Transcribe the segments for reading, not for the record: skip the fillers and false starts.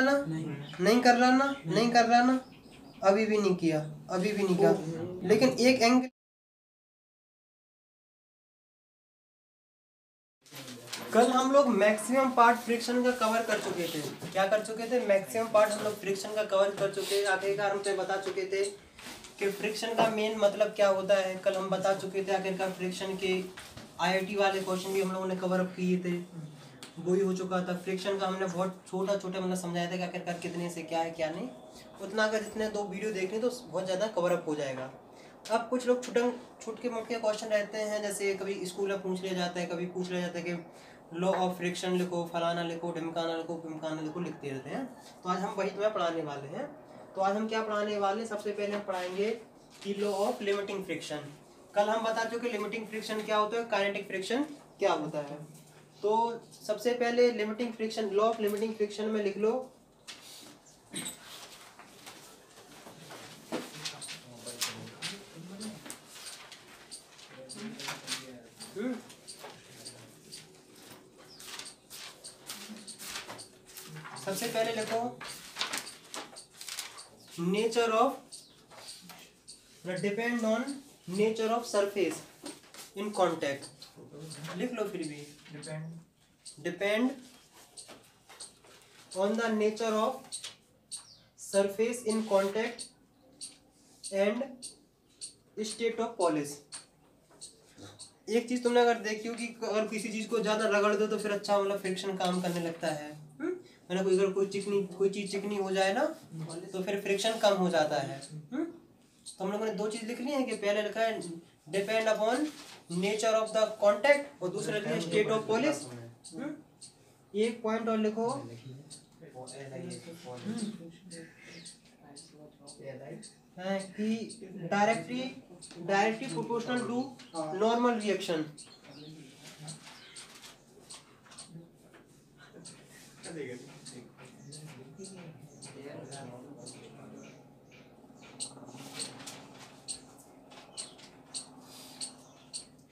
ना, नहीं कर रहा ना, नहीं कर रहा ना, अभी भी नहीं किया, अभी भी नहीं किया। लेकिन एक एंगल, कल हम लोग मैक्सिमम पार्ट फ्रिक्शन का कवर कर चुके थे। क्या कर चुके थे? मैक्सिमम पार्ट हम लोग फ्रिक्शन का कवर कर चुके हैं। आखिरकार हम तो बता चुके थे कि फ्रिक्शन का मेन मतलब क्या होता है। कल हम बता चुके थे आखिरकार फ्रिक्शन के आईआईटी वाले क्वेश्चन भी हम लोगों ने कवर अप किए थे, वो ही हो चुका था। फ्रिक्शन का हमने बहुत छोटा छोटा मतलब समझाया था कि आखिरकार कितने से क्या है क्या नहीं। उतना अगर जितने 2 वीडियो देखने तो बहुत ज़्यादा कवर अप हो जाएगा। अब कुछ लोग छुटके मुटके क्वेश्चन रहते हैं, जैसे कभी स्कूल में पूछ लिया जाता है, कभी पूछ लिया जाता है कि लॉ ऑफ फ्रिक्शन लिखो, फलाना लिखो, ढिमकाना लिखो, पिमकाना लिखो, लिखते रहते हैं। तो आज हम वही तुम्हें पढ़ाने वाले हैं। तो आज हम क्या पढ़ाने वाले हैं? सबसे पहले हम पढ़ाएंगे कि लॉ ऑफ लिमिटिंग फ्रिक्शन। कल हम बता चुके लिमिटिंग फ्रिक्शन क्या होता है, काइनेटिक फ्रिक्शन क्या होता है। तो सबसे पहले limiting friction, law of limiting friction में लिख लो सबसे पहले लिखो nature of, depend on nature of surface in contact. लिख लो फिर भी, depend on the nature of surface in contact and state of polish. एक चीज तुमने अगर देखी हो कि अगर किसी चीज को ज्यादा रगड़ दो तो फिर अच्छा मतलब फ्रिक्शन काम करने लगता है। मैंने अगर कोई चीज चिकनी हो जाए ना तो फिर फ्रिक्शन कम हो जाता है। तो हम लोगों ने 2 चीज लिख ली है कि पहले लिखा है depend upon nature of the contact और दूसरा लिखा है स्टेट ऑफ पॉलिश। एक पॉइंट और लिखो कि directly proportional to normal reaction.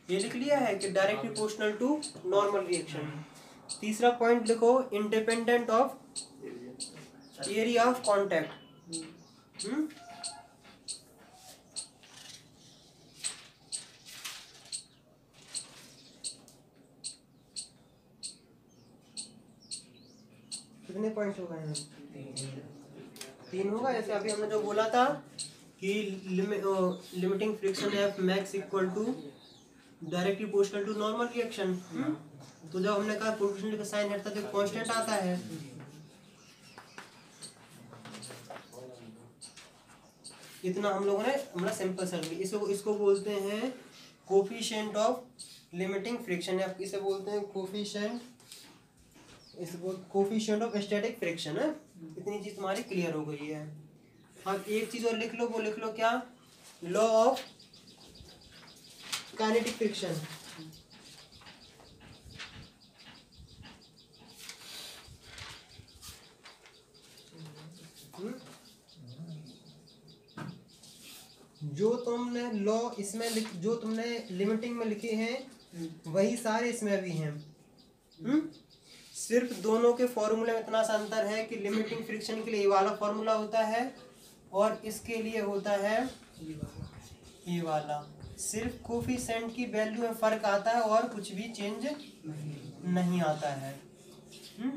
ये लिख लिया है कि directly proportional to normal reaction. तीसरा पॉइंट लिखो independent of area of contact. कितने पॉइंट हो गए हैं? 3 होगा। जैसे अभी हमने जो बोला था कि limiting friction F max equal to directly proportional to normal reaction. तो जब हमने कहा प्रोपोर्शनल का साइन हटता है तो कांस्टेंट आता है। इतना हम लोगों ने हमारा सिंपल सर्कल, इसको बोलते हैं कोफिशिएंट ऑफ लिमिटिंग फ्रिक्शन, या इसे बोलते हैं कोफिशिएंट ऑफ स्टैटिक फ्रिक्शन है। इतनी चीज तुम्हारी क्लियर हो गई है। अब एक चीज और लिख लो, वो लिख लो क्या? Law of kinetic friction. जो तुमने लॉ इसमें जो तुमने लिमिटिंग में लिखे हैं वही सारे इसमें भी हैं। सिर्फ दोनों के फॉर्मूले में इतना सा अंतर है कि लिमिटिंग फ्रिक्शन के लिए ये वाला फॉर्मूला होता है और इसके लिए होता है ये वाला। सिर्फ कोफिशिएंट की वैल्यू में फर्क आता है और कुछ भी चेंज नहीं आता है।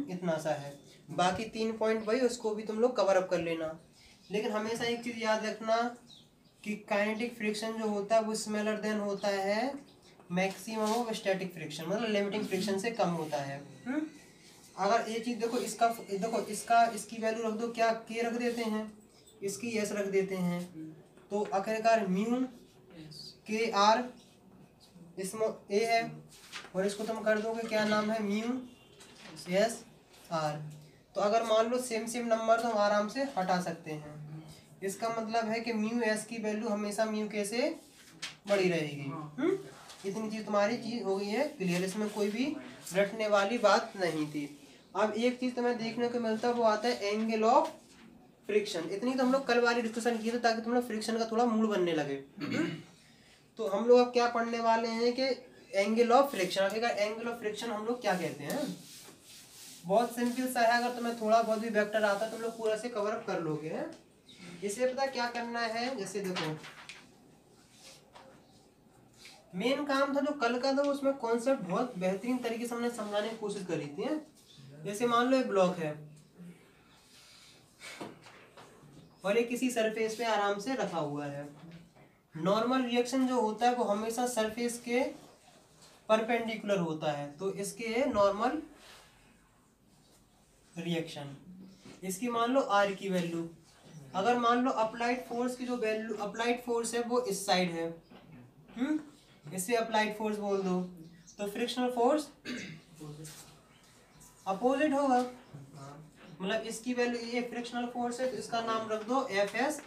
इतना सा है। बाकी 3 पॉइंट वही, उसको भी तुम लोग कवर अप कर लेना। लेकिन हमेशा एक चीज याद रखना कि काइनेटिक फ्रिक्शन जो होता है वो स्मॉलर देन होता है मैक्सिमम ऑफ स्टैटिक फ्रिक्शन, मतलब लिमिटिंग फ्रिक्शन से कम होता है। अगर ये चीज देखो, इसकी वैल्यू रख दो, क्या के रख देते हैं, इसकी एस रख देते हैं, तो आखिरकार म्यू के आर इसमें ए है और इसको तुम कर दोगे क्या नाम है, म्यू एस आर। तो अगर मान लो सेम नंबर तो हम आराम से हटा सकते हैं। इसका मतलब है कि म्यू एस की वैल्यू हमेशा म्यू के से बड़ी रहेगी। इतनी चीज तुम्हारी चीज हो गई है क्लियर, इसमें कोई भी रटने वाली बात नहीं थी। अब एक चीज तुम्हें देखने को मिलता है वो आता है एंगल ऑफ फ्रिक्शन। इतनी तो हम लोग कल वाली डिस्कशन की थी ताकि तुम लोग फ्रिक्शन का थोड़ा मूड बनने लगे। तो हम लोग अब क्या पढ़ने वाले हैं कि एंगल ऑफ फ्रिक्शन। आखिरकार एंगल ऑफ फ्रिक्शन हम लोग क्या कहते हैं? बहुत सिंपल सा है, अगर तुम्हें थोड़ा बहुत भी वेक्टर आता है तुम लोग पूरा से कवर अप कर लोगे हैं। इसे पता क्या करना है, जैसे देखो मेन काम था जो कल का था उसमें कॉन्सेप्ट बहुत बेहतरीन तरीके से हमने समझाने की कोशिश करी थी। जैसे मान लो एक ब्लॉक है और ये किसी सरफेस पे आराम से रखा हुआ है। नॉर्मल रिएक्शन जो होता है वो हमेशा सरफेस के परपेंडिकुलर होता है, तो इसके है नॉर्मल रिएक्शन। इसकी मान लो आर की वैल्यू, अगर मान लो अप्लाइड फोर्स की जो वैल्यू, अप्लाइड फोर्स है वो इस साइड है, इसे अप्लाइड फोर्स बोल दो, तो फ्रिक्शनल फोर्स अपोजिट होगा। मतलब इसकी वैल्यू, ये फ्रिक्शनल फोर्स है तो इसका नाम रख दो एफ एस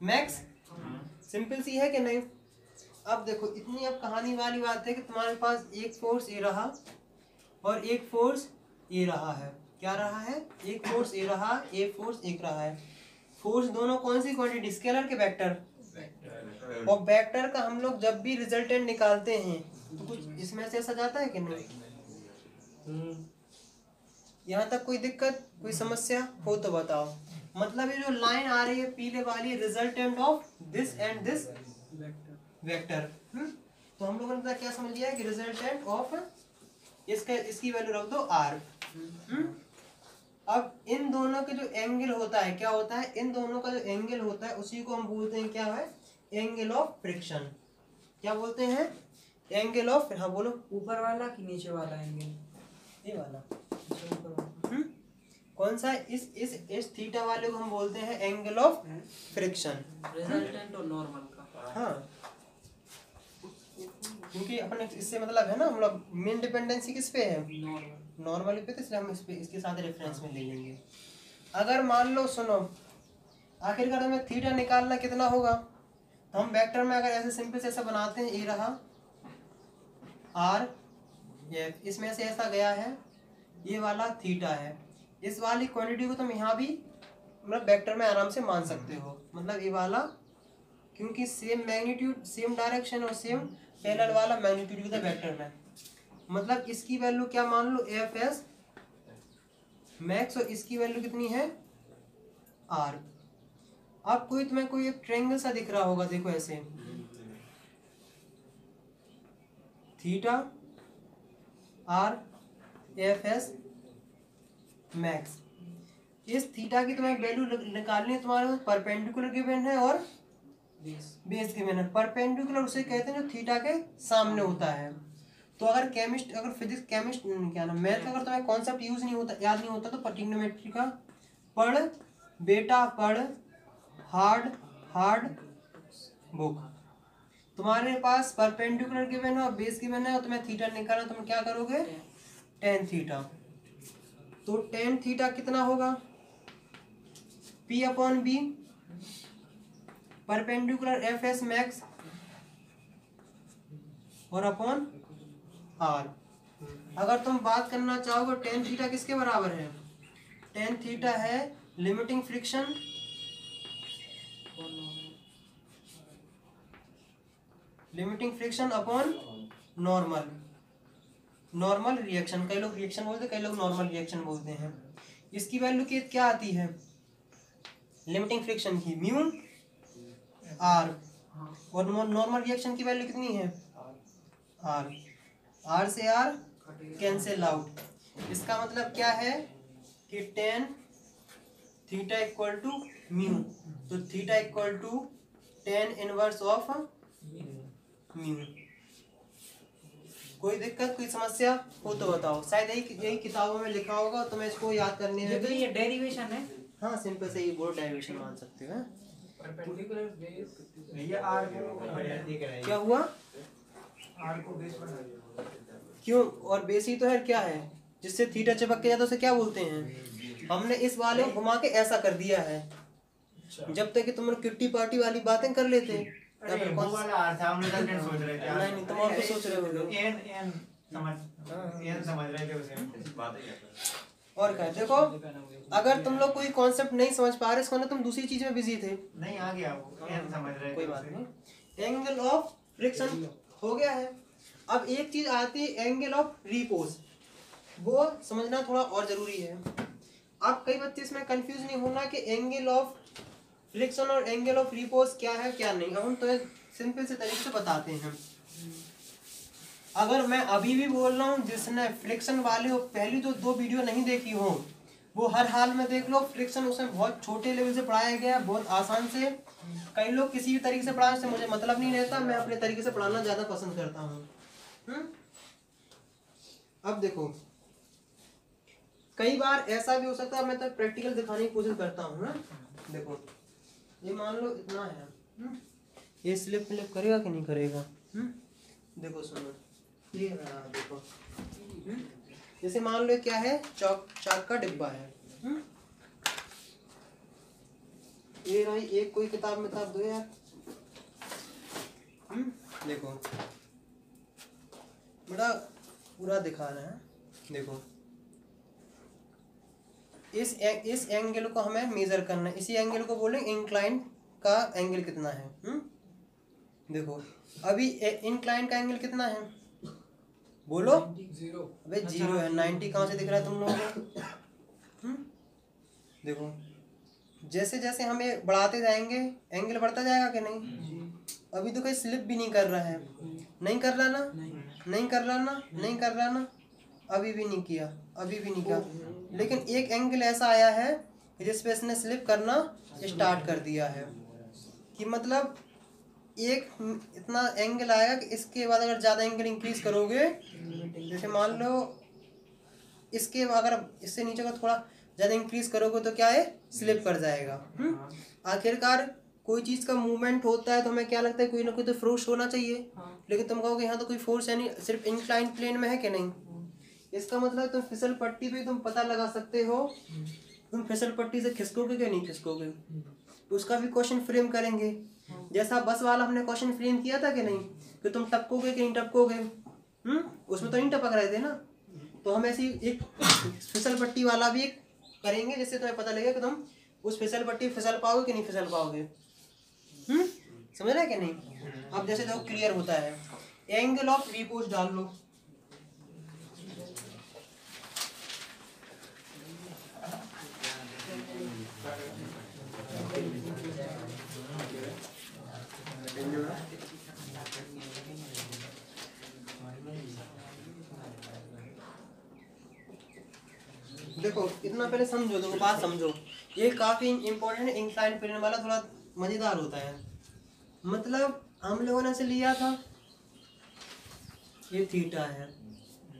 मैक्स। सिंपल सी है कि नहीं। अब देखो इतनी अब कहानी वाली बात है कि तुम्हारे पास एक फोर्स ए रहा और एक फोर्स ए रहा है। क्या रहा है? एक फोर्स ए रहा, एक फोर्स एक रहा है। फोर्स दोनों कौन सी क्वांटिटी, स्केलर के वेक्टर। और वेक्टर का हम लोग जब भी रिजल्टेंट निकालते हैं तो कुछ इसमें से ऐसा जाता है कि नहीं। यहाँ तक कोई दिक्कत, कोई समस्या हो तो बताओ। मतलब ये जो लाइन आ रही है पीले वाली, resultant of this and this vector. तो हम लोगों ने क्या समझ लिया है कि रिजल्टेंट ऑफ इसकी वैल्यू रख दो आर। अब इन दोनों के जो एंगल होता है, क्या होता है, इन दोनों का जो एंगल होता है उसी को हम बोलते हैं क्या है, एंगल ऑफ फ्रिक्शन। क्या बोलते हैं? एंगल ऑफ, हाँ बोलो। ऊपर वाला कि नीचे वाला एंगल? ये वाला। कौन सा? इस थीटा वाले को हम बोलते हैं एंगल ऑफ फ्रिक्शन। रिजल्टेंट और नॉर्मल का। हाँ, क्योंकि अपन इससे मतलब है ना, हम लोग मेन डिपेंडेंसी किस पे है, नॉर्मल पे, तो इसलिए हम इस पे इसके साथ रेफरेंस में ले लेंगे। अगर मान लो, सुनो, आखिरकार हमें थीटा निकालना कितना होगा, तो हम वेक्टर में अगर ऐसे सिंपल से ऐसा बनाते हैं, ए रहा आर, ये इसमें से ऐसा गया है, ये वाला थीटा है। इस वाली क्वांटिटी को तुम यहाँ भी मतलब वेक्टर में आराम से मान सकते हो। मतलब ये वाला, क्योंकि सेम मैग्नीट्यूड, सेम डायरेक्शन और सेम पैरेलल वाला मैग्नीट्यूड था वेक्टर में। मतलब इसकी वैल्यू क्या मान लो, एफ एस मैक्स, और इसकी वैल्यू कितनी है, आर। अब कोई तुम्हें कोई एक ट्रायंगल सा दिख रहा होगा, देखो ऐसे, theta R F S max. इस थीटा की तुम्हें वैल्यू निकालनी है, तुम्हारे पास परपेंडिकुलर गिवन है और बेस गिवन है। परपेंडिकुलर उसे कहते हैं जो थीटा के सामने होता है। तो अगर केमिस्ट, अगर फिजिक्स केमिस्ट क्या नाम, मैथ का अगर तुम्हें कॉन्सेप्ट यूज नहीं होता, याद नहीं होता, तो ट्रिग्नोमेट्री का पढ़ बेटा, पढ़ हार्ड बुक। तुम्हारे पास परपेंडिकुलर गिवन है और बेस गिवन है और तुम्हें थीटा निकालना, तुम क्या करोगे, टेन थीटा। तो टेन थीटा कितना होगा, P upon B, perpendicular F S max और अपॉन आर। अगर तुम बात करना चाहोगे टेन थीटा किसके बराबर है, टेन थीटा है limiting friction upon normal reaction. कई लोग रिएक्शन बोलते हैं, कई लोग नॉर्मल रिएक्शन बोलते हैं। इसकी वैल्यू क्या आती है, लिमिटिंग फ्रिक्शन की म्यू आर, और नॉर्मल रिएक्शन की वैल्यू कितनी है, आर। आर से आर कैंसिल आउट। इसका मतलब क्या है कि tan theta equal to mu, तो theta equal to tan inverse of mu. कोई दिक्कत, कोई समस्या हो तो बताओ। शायद यही किताबों में लिखा होगा, तो मैं इसको याद करने में तो ये डेरिवेशन है। हाँ, सिंपल से ये बोर्ड डेरिवेशन मान सकते हो। परपेंडिकुलर बेस, ये आर को क्या हुआ, आर को बेस बना दिया। क्यों, और बेस ही तो है, क्या है जिससे थीटा चिपक के जाता है उसे क्या बोलते हैं। हमने इस वाले को घुमा के ऐसा कर दिया है, जब तक कि तुम लोग किट्टी पार्टी वाली बातें कर लेते। अरे वो वाला आर था, हम लोग रिजल्टेंट सोच रहे थे। नहीं, तुम और कुछ सोच रहे हो। एन समझ रहे थे उसे। बात है और क्या, देखो अगर तुम लोग कोई कॉन्सेप्ट नहीं समझ पा रहे, इसको ना तुम दूसरी चीज में बिजी थे। नहीं, आ गया वो, एन समझ रहे थे। कोई बात नहीं। एंगल ऑफ फ्रिक्शन हो गया है। अब एक चीज आती है एंगल ऑफ रिपोज। वो समझना थोड़ा और जरूरी है। अब कई बच्चे इसमें कंफ्यूज नहीं होना कि एंगल ऑफ फ्रिक्शन और एंगल ऑफ रिपोज क्या है क्या नहीं। अब हम तो सिंपल से तरीके से बताते हैं। अगर मैं अभी भी बोल रहा हूँ, जिसने फ्रिक्शन वाले हो पहली तो 2 वीडियो नहीं देखी हो वो हर हाल में देख लो। फ्रिक्शन उसमें बहुत छोटे लेवल से पढ़ाया गया, बहुत आसान से। कई लोग किसी भी तरीके से पढ़ाने से मुझे मतलब नहीं रहता, मैं अपने तरीके से पढ़ाना ज़्यादा पसंद करता हूँ। अब देखो, कई बार ऐसा भी हो सकता है, मैं तो प्रैक्टिकल दिखाने की कोशिश करता हूँ ना। देखो ये मान लो इतना है, ये स्लिप फ्लिप करेगा कि नहीं करेगा? देखो सुनो, ये देखो, जैसे मान लो क्या है, चाक का डिब्बा है। ये भाई एक कोई किताब में दो यार। देखो बड़ा पूरा दिखा रहे हैं। देखो इस एंगल को हमें मेजर करना है, इसी एंगल को बोलेंगे इंक्लाइन का एंगल कितना है। देखो अभी इंक्लाइन का एंगल कितना है बोलो? 0। अबे 0 है, 90 कहाँ से दिख रहा है तुम लोगों को? देखो जैसे जैसे हमें बढ़ाते जाएंगे एंगल बढ़ता जाएगा कि नहीं? अभी तो कोई स्लिप भी नहीं कर रहा है, नहीं कर रहा ना, नहीं कर रहा ना, नहीं कर रहा ना, अभी भी नहीं किया, अभी भी नहीं किया। लेकिन एक एंगल ऐसा आया है जिस पे इसने स्लिप करना स्टार्ट कर दिया है, कि मतलब एक इतना एंगल आएगा कि इसके बाद अगर ज़्यादा एंगल इंक्रीज करोगे, जैसे मान लो इसके अगर इससे नीचे का थोड़ा ज़्यादा इंक्रीज करोगे तो क्या है, स्लिप कर जाएगा। आखिरकार कोई चीज़ का मूवमेंट होता है तो हमें क्या लगता है, कोई ना कोई तो फोर्स होना चाहिए। लेकिन तुम कहोगे यहाँ तो कोई फोर्स है नहीं, सिर्फ इंक्लाइन प्लेन में है कि नहीं। इसका मतलब तुम फिसल पट्टी पे तुम पता लगा सकते हो, तुम फिसल पट्टी से खिसकोगे कि नहीं खिसकोगे। उसका भी क्वेश्चन फ्रेम करेंगे, जैसा बस वाला हमने क्वेश्चन फ्रेम किया था कि नहीं, कि तुम टपकोगे कि नहीं टपकोगे। उसमें तो नहीं टपक रहे थे ना। तो हम ऐसी एक फिसल पट्टी वाला भी एक करेंगे, जिससे तुम्हें पता लगेगा कि तुम उस फिसल पट्टी फिसल पाओगे कि नहीं फिसल पाओगे। समझ रहे कि नहीं? अब जैसे देखो क्लियर होता है, एंगल ऑफ रिपोज डाल लो। देखो इतना पहले समझो, देखो बात समझो, ये काफी इंपॉर्टेंट है। इंक्लाइन प्लेन वाला थोड़ा मजेदार होता है। मतलब हम लोगों ने से लिया था ये थीटा है,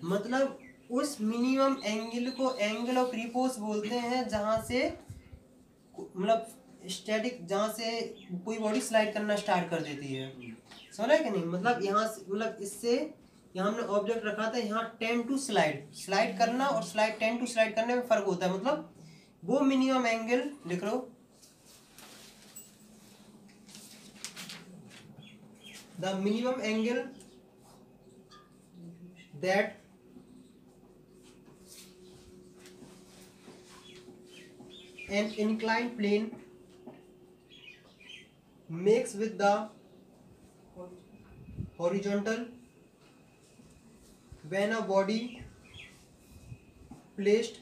मतलब उस मिनिमम एंगल को एंगल ऑफ रिपोज बोलते हैं, जहां से मतलब स्टैटिक, जहां से कोई बॉडी स्लाइड करना स्टार्ट कर देती है। समझ रहे कि नहीं? मतलब यहाँ से, मतलब इससे यहाँ हमने ऑब्जेक्ट रखा था, यहाँ टेन टू स्लाइड करना और टेन टू स्लाइड करने में फर्क होता है। मतलब वो मिनिमम एंगल लिख लो, the minimum angle that an inclined plane makes with the horizontal when a body placed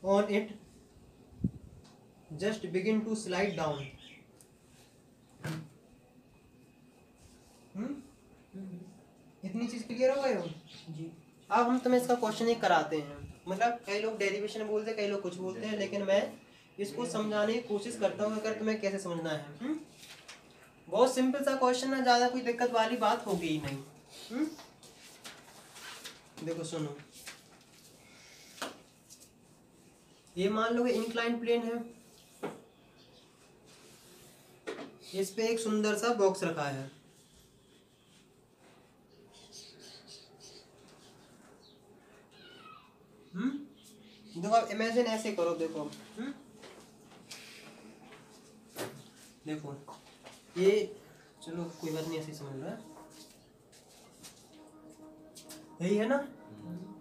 on it just begin to slide down. इतनी चीज क्लियर हो गए हो जी? अब हम तुम्हें इसका क्वेश्चन एक कराते हैं। मतलब कई लोग डेरिवेशन बोलते हैं, कई लोग कुछ बोलते हैं, लेकिन मैं इसको समझाने की कोशिश करता हूँ अगर तुम्हें कैसे समझना है। बहुत सिंपल सा क्वेश्चन है, ज़्यादा कोई दिक्कत वाली बात होगी ही नहीं। देखो सुनो, ये मान लो इंक्लाइन प्लेन है, इस पे एक सुंदर सा बॉक्स रखा है। देखो आप इमेजिन ऐसे करो, देखो देखो ये, चलो कोई बात नहीं, ऐसे समझ रहा है, यही है ना।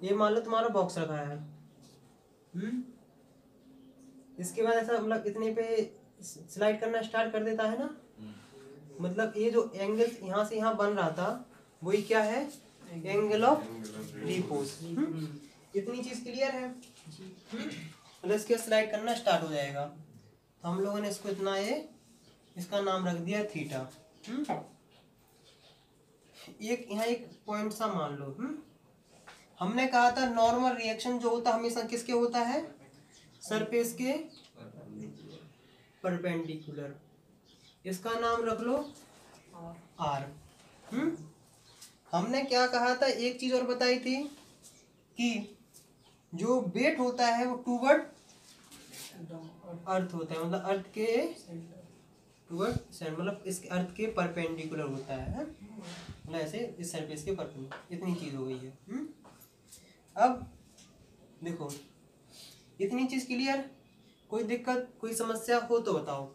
ये मान लो तुम्हारा बॉक्स रखा है। इसके बाद ऐसा मतलब इतने पे स्लाइड करना स्टार्ट कर देता है ना। मतलब ये जो एंगल यहाँ से यहाँ बन रहा था वही क्या है, एंगल ऑफ रिपोज। इतनी चीज क्लियर है। मतलब इसके स्लाइड करना स्टार्ट हो जाएगा। तो हम लोगों ने इसको इतना इसका नाम रख दिया थीटा। एक यहाँ एक पॉइंट सा मान लो। हमने कहा था नॉर्मल रिएक्शन जो होता हमेशा किसके होता है, सरफेस के परपेंडिकुलर। इसका नाम रख लो आर। हमने क्या कहा था, एक चीज और बताई थी कि जो वेट होता है वो टूवर्ड अर्थ होता है, मतलब अर्थ के टूवर्ड सेंटर, मतलब इस अर्थ के परपेंडिकुलर होता है, मतलब ऐसे इस सरफेस के परपेंडिकुलर। इतनी चीज हो गई है। अब देखो इतनी चीज क्लियर। कोई दिक्कत कोई समस्या हो तो बताओ।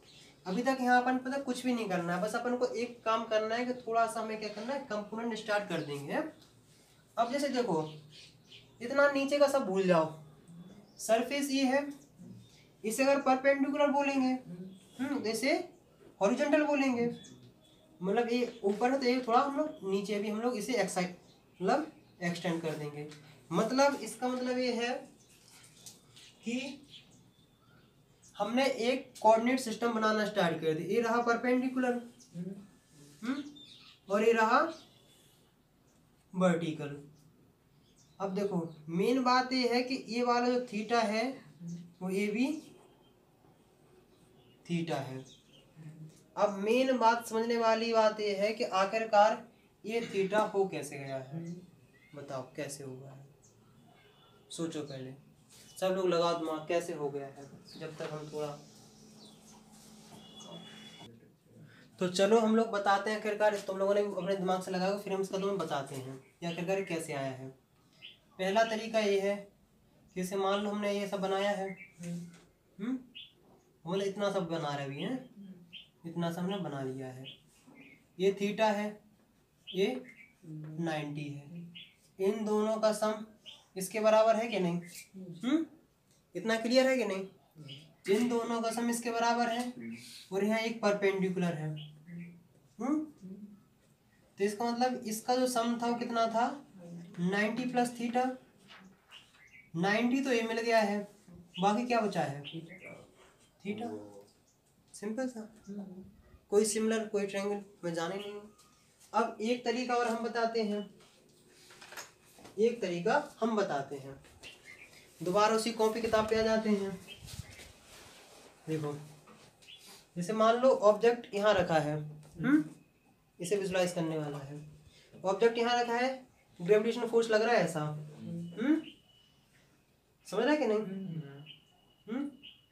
अभी तक यहाँ अपन पता कुछ भी नहीं करना है, बस अपन को एक काम करना है कि थोड़ा सा हमें क्या करना है, कंपोनेंट स्टार्ट कर देंगे। अब जैसे देखो इतना नीचे का सब भूल जाओ। सरफेस ये है, इसे अगर परपेंडिकुलर बोलेंगे जैसे हॉरिजॉन्टल बोलेंगे, मतलब ये ऊपर है तो ये थोड़ा हम लोग नीचे भी हम लोग इसे मतलब एक्सटेंड कर देंगे। मतलब इसका मतलब ये है कि हमने एक कोऑर्डिनेट सिस्टम बनाना स्टार्ट कर दिया। ये रहा परपेंडिकुलर और ये रहा वर्टिकल। अब देखो मेन बात ये है कि ये वाला जो थीटा है वो ये भी थीटा है। अब मेन बात समझने वाली बात ये है कि आखिरकार ये थीटा हो कैसे गया है, बताओ कैसे हुआ है। सोचो पहले, सब लोग लगाओ दिमाग कैसे हो गया है, जब तक हम थोड़ा। तो चलो हम लोग बताते हैं आखिरकार, तुम लोगों ने अपने दिमाग से लगाओ, फिर हम इसका तुम्हें बताते हैं कि आखिरकार कैसे आया है। पहला तरीका ये है कि इसे मान लो हमने ये सब बनाया है, बोले इतना सब बना रहे भी हैं, इतना सब हमने बना लिया है। ये थीटा है, ये 90 है। इन दोनों का सम इसके बराबर है कि नहीं? इतना क्लियर है कि नहीं? इन दोनों का सम इसके बराबर है और यहाँ एक परपेंडिकुलर है। तो इसका मतलब इसका जो सम था वो कितना था, 90 प्लस थीटा। 90 तो ये मिल गया है, बाकी क्या बचा है, थीटा। सिंपल सा, कोई सिमिलर कोई ट्रायंगल में जाने नहीं हूँ। अब एक तरीका और हम बताते हैं, एक तरीका हम बताते हैं। दोबारा उसी कॉपी किताब पे आ जाते हैं। देखो जैसे मान लो ऑब्जेक्ट यहाँ रखा है, इसे विजुलाइज करने वाला है। ऑब्जेक्ट यहाँ रखा है, ग्रेविटेशनल फोर्स लग रहा है ऐसा, समझ रहा है कि नहीं?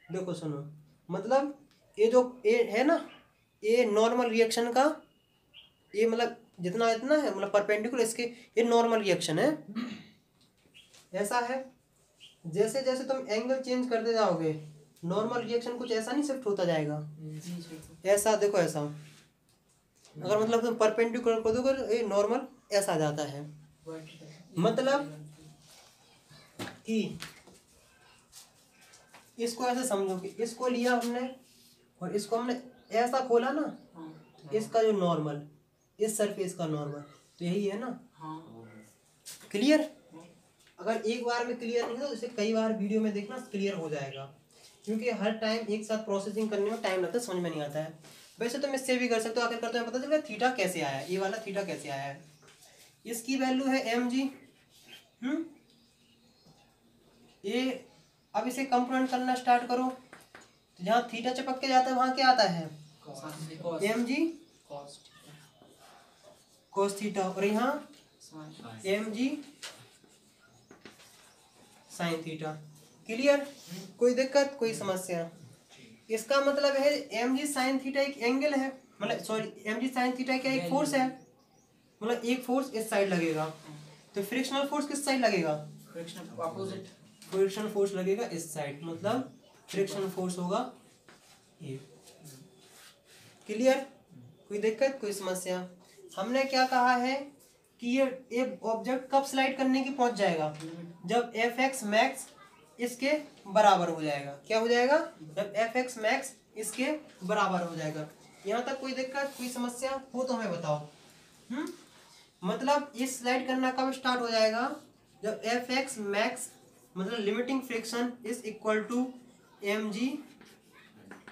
देखो सुनो, मतलब ये जो ये है ना, ये नॉर्मल रिएक्शन का, ये मतलब जितना इतना है मतलब परपेंडिकुलर इसके, ये नॉर्मल रिएक्शन है, ऐसा है। जैसे जैसे तुम एंगल चेंज करते जाओगे नॉर्मल रिएक्शन कुछ ऐसा नहीं शिफ्ट होता जाएगा, ऐसा देखो ऐसा। अगर मतलब तुम परपेंडिकुलर कर दोगे ये नॉर्मल ऐसा आ जाता है। मतलब कि इसको ऐसे समझो कि इसको लिया हमने और इसको हमने ऐसा खोला ना, इसका जो नॉर्मल, इस सरफेस का नॉर्मल तो यही है ना। क्लियर? अगर एक बार में क्लियर नहीं है तो इसे कई बार वीडियो में देखना, क्लियर हो जाएगा। क्योंकि हर टाइम एक साथ प्रोसेसिंग करने में टाइम लगता है, समझ में नहीं आता है। वैसे तो मैं इससे भी कर सकता हूँ, आखिरकार तुम्हें पता चलेगा थीटा कैसे आया है, ये वाला थीटा कैसे आया है। इसकी वैल्यू है mg। ये अब इसे कंपोनेंट करना स्टार्ट करो, तो जहाँ थीटा चिपक के जाता है वहाँ क्या आता है, mg cos थीटा, और यहाँ mg sin थीटा। क्लियर? कोई दिक्कत कोई समस्या? इसका मतलब है mg sin थीटा एक एंगल है, मतलब सॉरी mg sin थीटा क्या एक फोर्स है, मतलब एक फोर्स इस साइड लगेगा। तो फ्रिक्शनल फोर्स किस साइड लगेगा, फ्रिक्शनल फोर्स लगेगा इस साइड, मतलब फ्रिक्शनल फोर्स होगा ये। क्लियर? कोई दिक्कत कोई समस्या? हमने क्या कहा है कि ये ऑब्जेक्ट कब स्लाइड करने की पहुंच जाएगा, जब fx मैक्स इसके बराबर हो जाएगा। क्या हो जाएगा, जब fx मैक्स इसके बराबर हो जाएगा। यहाँ तक कोई दिक्कत कोई समस्या हो तो हमें बताओ। मतलब ये स्लाइड करना कब स्टार्ट हो जाएगा, जब एफ एक्स मैक्स मतलब limiting friction is equal to M G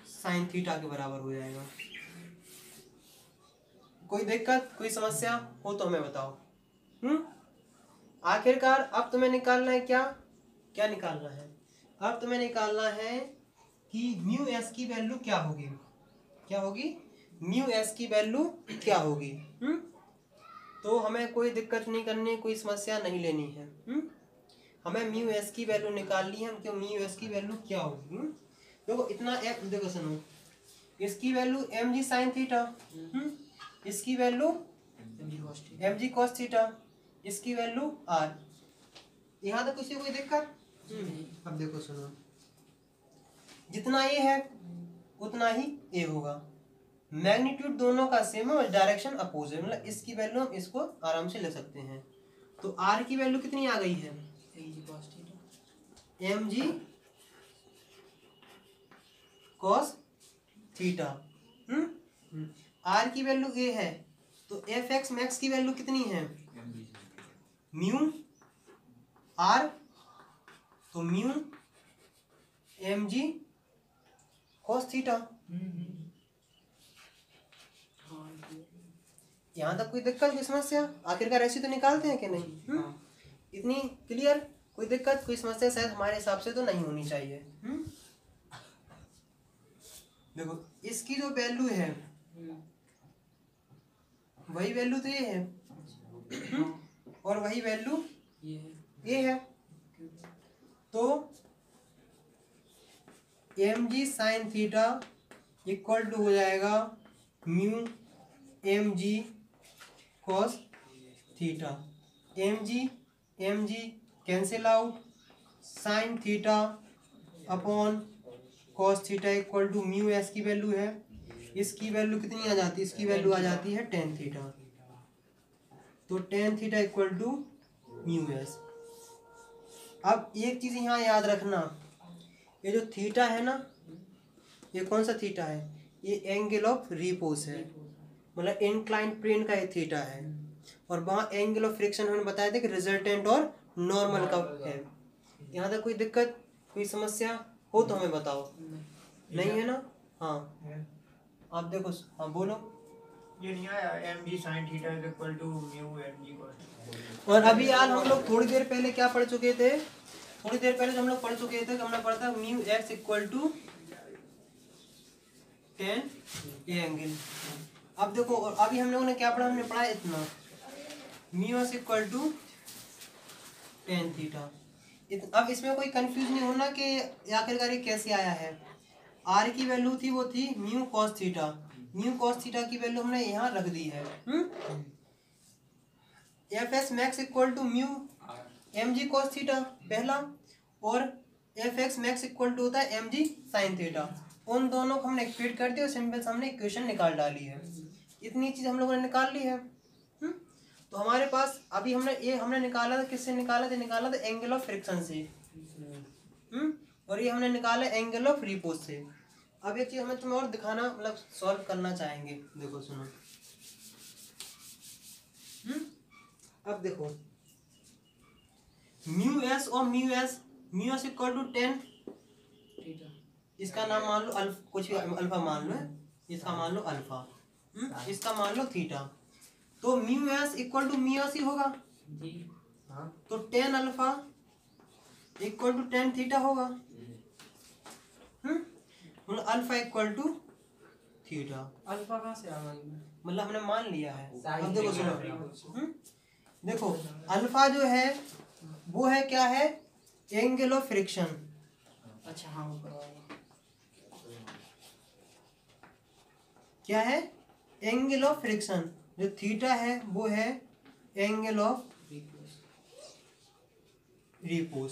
sine theta के बराबर हो जाएगा। कोई दिक्कत, कोई समस्या हो तो हमें बताओ। आखिरकार अब तुम्हें निकालना है क्या, क्या निकालना है, अब तुम्हें निकालना है कि म्यू एस की वैल्यू क्या होगी, क्या होगी, म्यू एस की वैल्यू क्या होगी। तो हमें कोई दिक्कत नहीं करनी, कोई समस्या नहीं लेनी है। हमें म्यू एस की वैल्यू निकालनी है, क्यों म्यू एस की वैल्यू क्या होगी। देखो इतना देखो सुनो, इसकी value M G sine theta, इसकी value M G cos theta, इसकी वैल्यू आर। यहाँ तक किसी को कोई दिक्कत। अब देखो सुनो, जितना ए है उतना ही ए होगा, मैग्नीट्यूड दोनों का सेम है और डायरेक्शन अपोजिट, मतलब इसकी वैल्यू हम इसको आराम से ले सकते हैं। तो आर की वैल्यू कितनी आ गई है, M G cos theta. R की वैल्यू ए है, तो एफ एक्स मैक्स की वैल्यू कितनी है, म्यू आर, तो mu M G cos theta. यहाँ तक कोई दिक्कत, कोई समस्या, आखिरकार ऐसी तो निकालते हैं कि नहीं। इतनी क्लियर, कोई दिक्कत, कोई समस्या शायद हमारे हिसाब से तो नहीं होनी चाहिए। देखो इसकी जो वैल्यू है वही वैल्यू तो ये है, और वही वैल्यू ये है, तो M G sine theta equal to हो जाएगा mu M G cos theta. M G cancel out, sine theta upon cos theta equal to mu S की वैल्यू है, इसकी वैल्यू कितनी आ जाती है, इसकी वैल्यू आ जाती है टेन थीटा, तो tan theta equal to mu S. अब एक चीज यहाँ याद रखना, ये जो थीटा है ना, ये कौन सा थीटा है, ये एंगल ऑफ रिपोज है, मतलब इंक्लाइंड प्लेन का ये थीटा है, और वहाँ एंगल ऑफ फ्रिक्शन हमने बताया था कि रिजल्टेंट और नॉर्मल का है। यहाँ तक कोई दिक्कत, कोई समस्या हो तो हमें बताओ। नहीं है ना। हाँ आप देखो, हाँ बोलो। ये नहीं आया M G sine theta is equal to mu M G cos. और अभी यार हम लोग थोड़ी देर पहले क्या पढ़ चुके थे, थोड़ी देर पहले हम लोग पढ़ चुके थे कि हमने पढ़ा था mu X equal to tan a angle. अब देखो, और अभी हम लोगों ने क्या पढ़ा, हमने पढ़ा इतना, mu S equal to tan theta. अब इसमें कोई कंफ्यूज नहीं होना कि आखिरकार ये कैसे आया है। आर की वैल्यू थी, वो थी mu cos theta, mu cos theta की वैल्यू हमने यहाँ रख दी है। F S max equal to mu M G cos theta पहला, और F X max equal to होता है एम जी साइन थीटा। उन दोनों को हमने इक्वेट कर दिया और सिंपल से हमने इक्वेशन निकाल डाली है। इतनी चीज हम लोगों ने निकाल ली है। तो हमारे पास अभी हमने निकाला था, किससे निकाला था, निकाला था एंगल ऑफ फ्रिक्शन से। और ये हमने निकाला एंगल ऑफ रिपोज से। अब एक चीज हमें तुम्हें और दिखाना, मतलब सॉल्व करना चाहेंगे। देखो सुनो, अब देखो म्यू एस और म्यू एस इक्वल टू 10, इसका नाम मान लो अल्फा, कुछ भी अल्फा मान लो, इसका मान लो अल्फा, इसका मान लो थीटा। तो mu S equal to mu S ही होगा, तो 10 अल्फा इक्वल टू 10 थीटा होगा। मतलब alpha equal to theta. Alpha कहाँ से आ गई, मतलब हमने मान लिया है। अब देखो सुनो, देखो अल्फा जो है वो है क्या है, एंगल ऑफ फ्रिक्शन। अच्छा हाँ ऊपर वाला क्या है, एंगल ऑफ फ्रिक्शन। जो थीटा है वो है एंगल ऑफ रिपोज।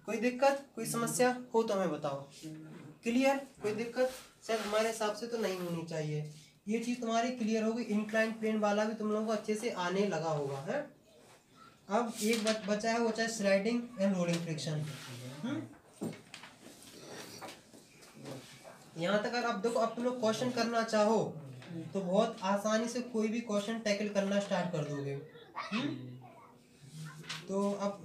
कोई दिक्कत, कोई समस्या हो तो हमें बताओ। क्लियर, कोई दिक्कत शायद हमारे हिसाब से तो नहीं होनी चाहिए। ये चीज तुम्हारी क्लियर होगी, इंक्लाइंड प्लेन वाला भी तुम लोगों को अच्छे से आने लगा होगा है। अब एक बचा है, वो चाहे स्लाइडिंग एंड रोलिंग फ्रिक्शन। यहाँ तक अगर अब देखो, अब तुम लोग क्वेश्चन करना चाहो तो बहुत आसानी से कोई भी क्वेश्चन टैकल करना स्टार्ट कर दोगे। तो अब